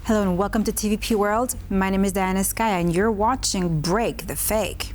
Hello and welcome to TVP World. My name is Diana Skaya and you're watching Break the Fake.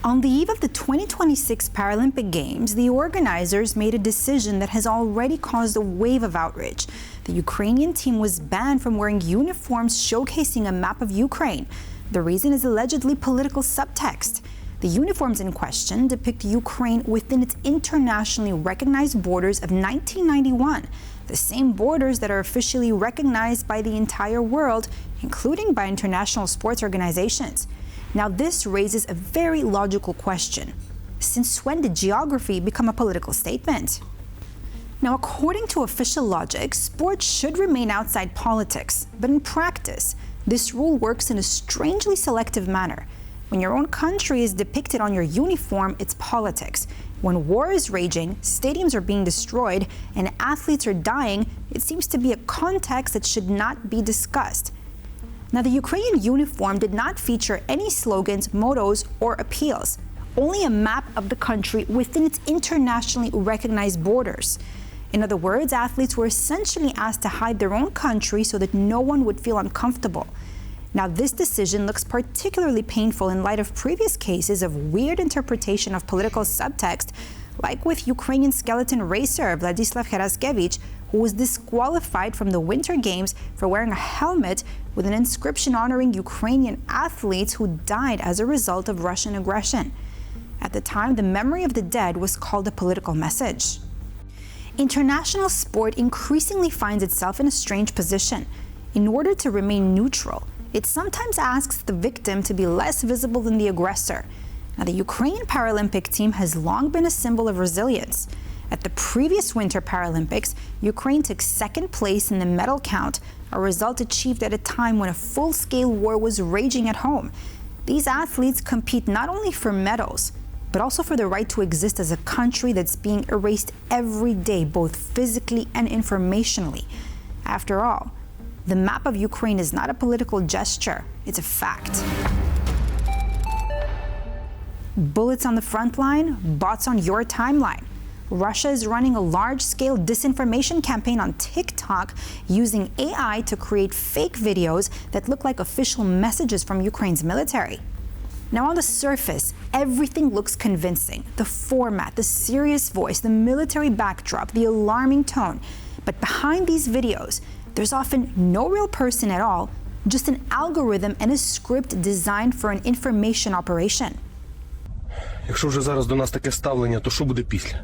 On the eve of the 2026 Paralympic Games, the organizers made a decision that has already caused a wave of outrage. The Ukrainian team was banned from wearing uniforms showcasing a map of Ukraine. The reason is allegedly political subtext. The uniforms in question depict Ukraine within its internationally recognized borders of 1991, the same borders that are officially recognized by the entire world, including by international sports organizations. Now, this raises a very logical question. Since when did geography become a political statement? Now, according to official logic, sports should remain outside politics, but in practice, this rule works in a strangely selective manner. When your own country is depicted on your uniform, it's politics. When war is raging, stadiums are being destroyed, and athletes are dying, it seems to be a context that should not be discussed. Now, the Ukrainian uniform did not feature any slogans, mottos, or appeals, only a map of the country within its internationally recognized borders. In other words, athletes were essentially asked to hide their own country so that no one would feel uncomfortable. Now, this decision looks particularly painful in light of previous cases of weird interpretation of political subtext, like with Ukrainian skeleton racer Vladislav Heraskevich, who was disqualified from the Winter Games for wearing a helmet with an inscription honoring Ukrainian athletes who died as a result of Russian aggression. At the time, the memory of the dead was called a political message. International sport increasingly finds itself in a strange position. In order to remain neutral, it sometimes asks the victim to be less visible than the aggressor. Now, the Ukrainian Paralympic team has long been a symbol of resilience. At the previous Winter Paralympics, Ukraine took second place in the medal count, a result achieved at a time when a full-scale war was raging at home. These athletes compete not only for medals, but also for the right to exist as a country that's being erased every day, both physically and informationally. After all, the map of Ukraine is not a political gesture, it's a fact. Bullets on the front line, bots on your timeline. Russia is running a large-scale disinformation campaign on TikTok using AI to create fake videos that look like official messages from Ukraine's military. Now, on the surface, everything looks convincing. The format, the serious voice, the military backdrop, the alarming tone. But behind these videos, there's often no real person at all, just an algorithm and a script designed for an information operation. Якщо вже зараз до нас таке ставлення, то що буде після?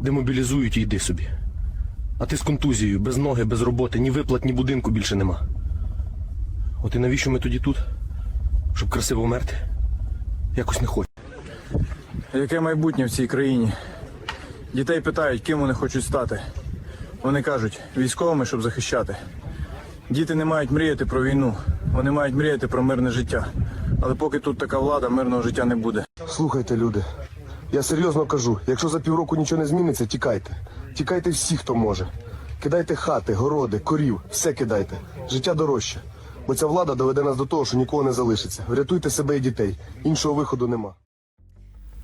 Демобілізують і йди собі. А ти з контузією, без ноги, без роботи, ні виплат, ні будинку більше нема. От і навіщо ми тоді тут? Щоб красиво вмерти? Якось не хочу. Яке майбутнє в цій країні? Дітей питають, ким вони хочуть стати. Вони кажуть, військовими, щоб захищати. Діти не мають мріяти про війну, вони мають мріяти про мирне життя. Але поки тут така влада, мирного життя не буде. Слухайте, люди, я серйозно кажу, якщо за півроку нічого не зміниться, тікайте. Тікайте всі, хто може. Кидайте хати, городи, корів, все кидайте. Життя дорожче. Бо ця влада доведе нас до того, що нікого не залишиться. Врятуйте себе і дітей. Іншого виходу нема.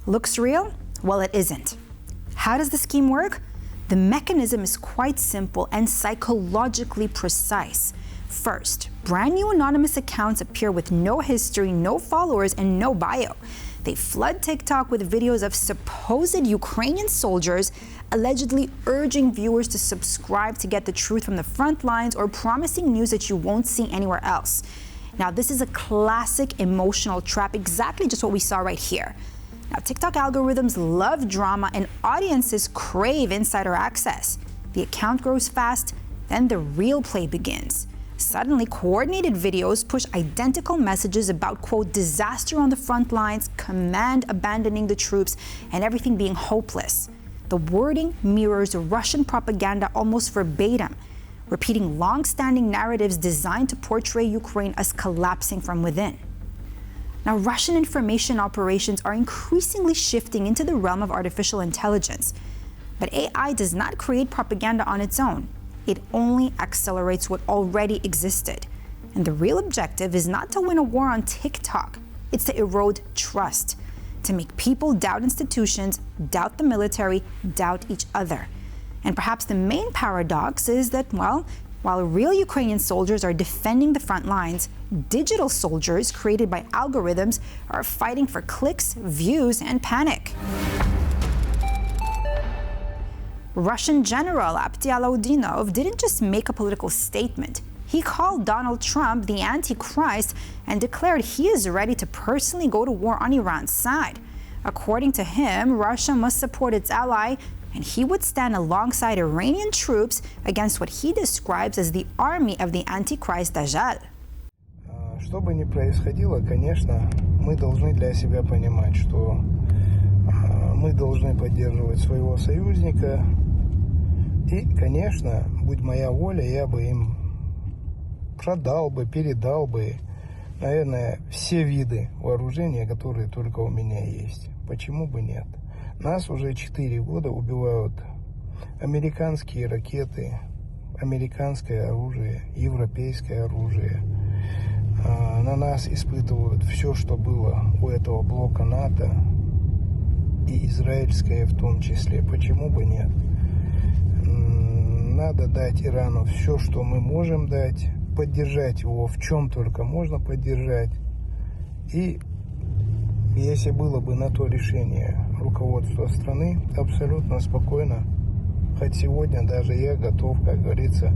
Looks real? Well, it isn't. How does the scheme work? The mechanism is quite simple and psychologically precise. First, brand new anonymous accounts appear with no history, no followers, and no bio. They flood TikTok with videos of supposed Ukrainian soldiers allegedly urging viewers to subscribe to get the truth from the front lines or promising news that you won't see anywhere else. Now, this is a classic emotional trap, exactly just what we saw right here. Now, TikTok algorithms love drama and audiences crave insider access. The account grows fast, then the real play begins. Suddenly, coordinated videos push identical messages about, quote, disaster on the front lines, command abandoning the troops, and everything being hopeless. The wording mirrors Russian propaganda almost verbatim, repeating long-standing narratives designed to portray Ukraine as collapsing from within. Now, Russian information operations are increasingly shifting into the realm of artificial intelligence. But AI does not create propaganda on its own. It only accelerates what already existed. And the real objective is not to win a war on TikTok. It's to erode trust, to make people doubt institutions, doubt the military, doubt each other. And perhaps the main paradox is that, well, While real Ukrainian soldiers are defending the front lines, digital soldiers created by algorithms are fighting for clicks, views, and panic. Russian General Apti Alaudinov didn't just make a political statement. He called Donald Trump the antichrist and declared he is ready to personally go to war on Iran's side. According to him, Russia must support its ally, and he would stand alongside Iranian troops against what he describes as the army of the antichrist Dajjal. Что бы ни происходило, конечно, мы должны для себя понимать, что мы должны поддерживать своего союзника. И, конечно, будь моя воля, я бы им продал бы, передал бы, наверное, все виды вооружения, которые только у меня есть. Почему бы нет? Нас уже 4 года убивают американские ракеты, американское оружие, европейское оружие. На нас испытывают все, что было у этого блока НАТО, и израильское в том числе. Почему бы нет? Надо дать Ирану все, что мы можем дать, поддержать его в чем только можно поддержать. И если было бы на то решение руководства страны, абсолютно спокойно, хоть сегодня даже я готов, как говорится,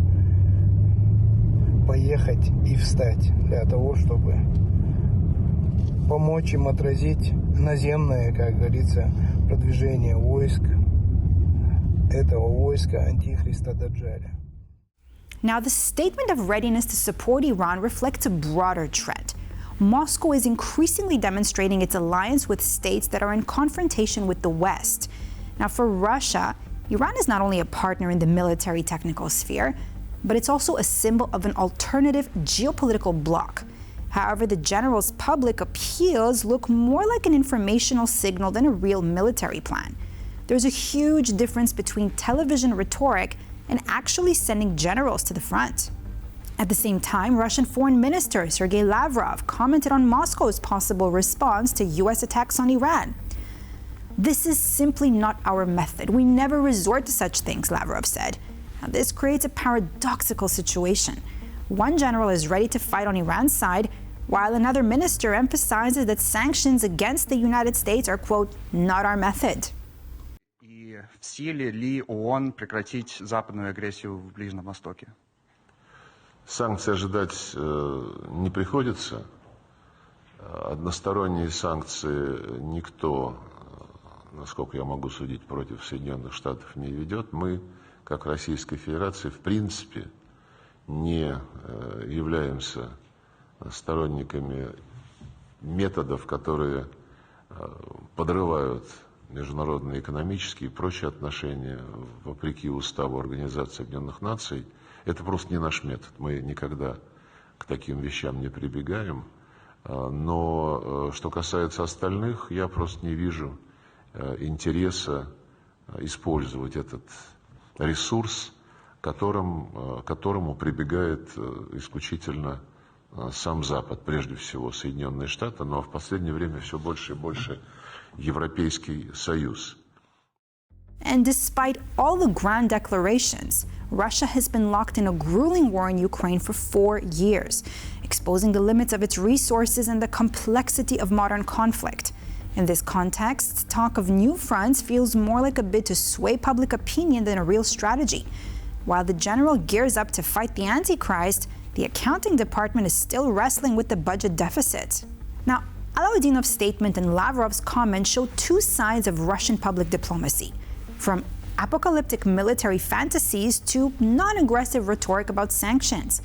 поехать и встать для того, чтобы помочь им отразить наземное, как говорится, продвижение войск, этого войска антихриста Даджаля. Now, the statement of readiness to support Iran reflects a broader trend. Moscow is increasingly demonstrating its alliance with states that are in confrontation with the West. Now, for Russia, Iran is not only a partner in the military technical sphere, but it's also a symbol of an alternative geopolitical bloc. However, the general's public appeals look more like an informational signal than a real military plan. There's a huge difference between television rhetoric and actually sending generals to the front. At the same time, Russian Foreign Minister Sergey Lavrov commented on Moscow's possible response to U.S. attacks on Iran. "This is simply not our method. We never resort to such things," Lavrov said. Now, this creates a paradoxical situation. One general is ready to fight on Iran's side, while another minister emphasizes that sanctions against the United States are, quote, "not our method." И в силе ли ООН прекратить западную агрессию в Ближнем Востоке? Санкций ожидать не приходится. Односторонние санкции никто, насколько я могу судить, против Соединенных Штатов не ведет. Мы, как Российская Федерация, в принципе не являемся сторонниками методов, которые подрывают международные экономические и прочие отношения, вопреки уставу Организации Объединенных Наций. Это просто не наш метод. Мы никогда к таким вещам не прибегаем. Но что касается остальных, я просто не вижу интереса использовать этот ресурс, к которому прибегает исключительно сам Запад, прежде всего Соединенные Штаты, но в последнее время все больше и больше Европейский Союз. And despite all the grand declarations, Russia has been locked in a grueling war in Ukraine for 4 years, exposing the limits of its resources and the complexity of modern conflict. In this context, talk of new fronts feels more like a bid to sway public opinion than a real strategy. While the general gears up to fight the Antichrist, the accounting department is still wrestling with the budget deficit. Now, Alaudinov's statement and Lavrov's comment show two sides of Russian public diplomacy, from apocalyptic military fantasies to non-aggressive rhetoric about sanctions.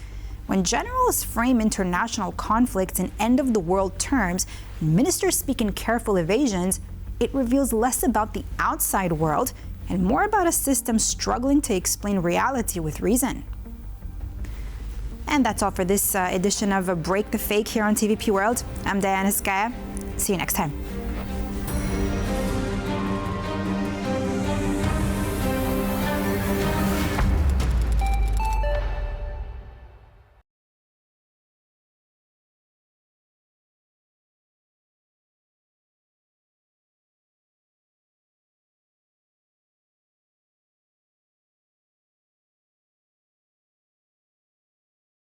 When generals frame international conflicts in end-of-the-world terms, and ministers speak in careful evasions, it reveals less about the outside world and more about a system struggling to explain reality with reason. And that's all for this edition of Break the Fake here on TVP World. I'm Diana Skaya. See you next time.